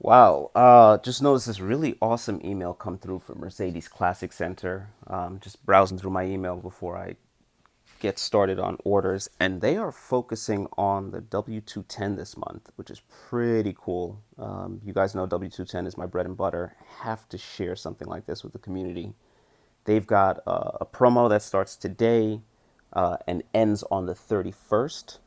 Wow. Just noticed this really awesome email come through from Mercedes Classic Center. Just browsing through my email before I get started on orders, and they are focusing on the W210 this month, which is pretty cool. You guys know W210 is my bread and butter. Have to share something like this with the community. They've got a promo that starts today and ends on the 31st.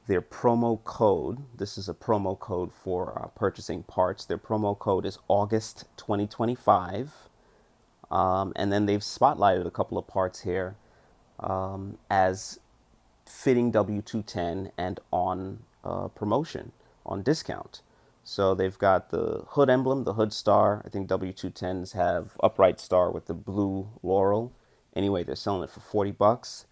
Their promo code, this is a promo code for purchasing parts. Their promo code is August 2025. And then they've spotlighted a couple of parts here as fitting W210 and on promotion, on discount. So they've got the hood emblem, the hood star. I think W210s have upright star with the blue laurel. Anyway, they're selling it for 40 bucks.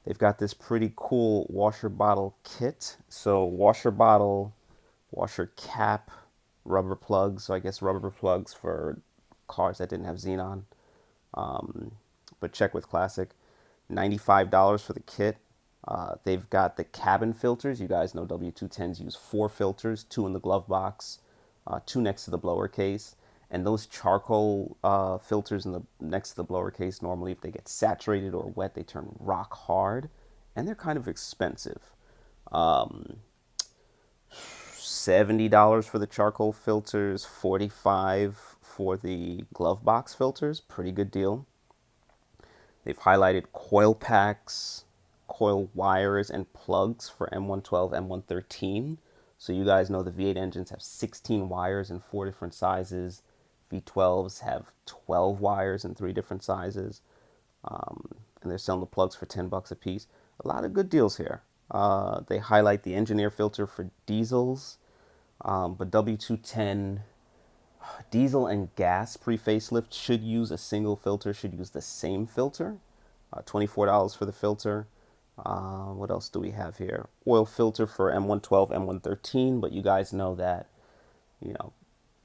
They've got this pretty cool washer bottle kit. So washer bottle, washer cap, rubber plugs. So I guess rubber plugs for cars that didn't have xenon. But check with Classic. $95 for the kit. They've got the cabin filters. You guys know W210s use 4 filters, 2 in the glove box, 2 next to the blower case. And those charcoal filters in the next to the blower case, normally if they get saturated or wet, they turn rock hard. And they're kind of expensive. $70 for the charcoal filters, 45 for the glove box filters. Pretty good deal. They've highlighted coil packs, coil wires, and plugs for M112, M113. So you guys know the V8 engines have 16 wires in 4 different sizes. V12s have 12 wires in 3 different sizes. And they're selling the plugs for 10 bucks a piece. A lot of good deals here. They highlight the engineer filter for diesels, but W210 diesel and gas pre-facelift should use a single filter, should use the same filter. $24 for the filter. What else do we have here? Oil filter for M112, M113, but you guys know that, you know,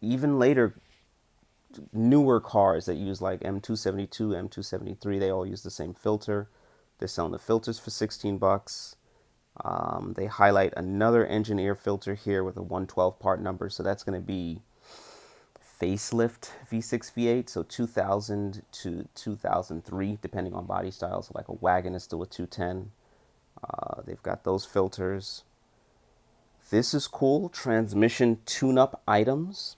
even later, newer cars that use like M272, M273, they all use the same filter. They're selling the filters for 16 bucks. They highlight another engineer filter here with a 112 part number, so that's going to be facelift V6 V8, so 2000 to 2003 depending on body style. So like a wagon is still a 210. They've got those filters. This is cool. Transmission tune-up items.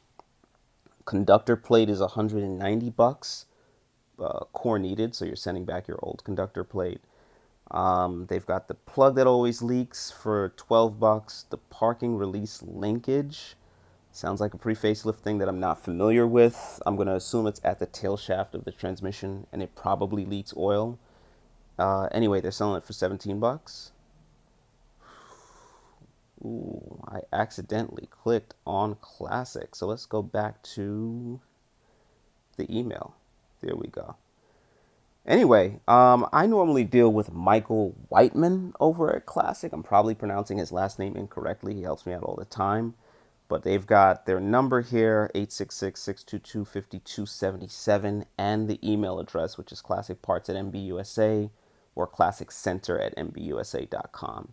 Conductor plate is 190 bucks. Core needed, so you're sending back your old conductor plate. They've got the plug that always leaks for 12 bucks. The parking release linkage. Sounds like a pre-facelift thing that I'm not familiar with. I'm going to assume it's at the tail shaft of the transmission, and it probably leaks oil. Anyway, they're selling it for 17 bucks. Ooh, I accidentally clicked on Classic. So let's go back to the email. There we go. Anyway, I normally deal with Michael Whiteman over at Classic. I'm probably pronouncing his last name incorrectly. He helps me out all the time. But they've got their number here, 866-622-5277, and the email address, which is classicparts@mbusa or classiccenter@mbusa.com.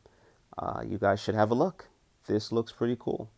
You guys should have a look. This looks pretty cool.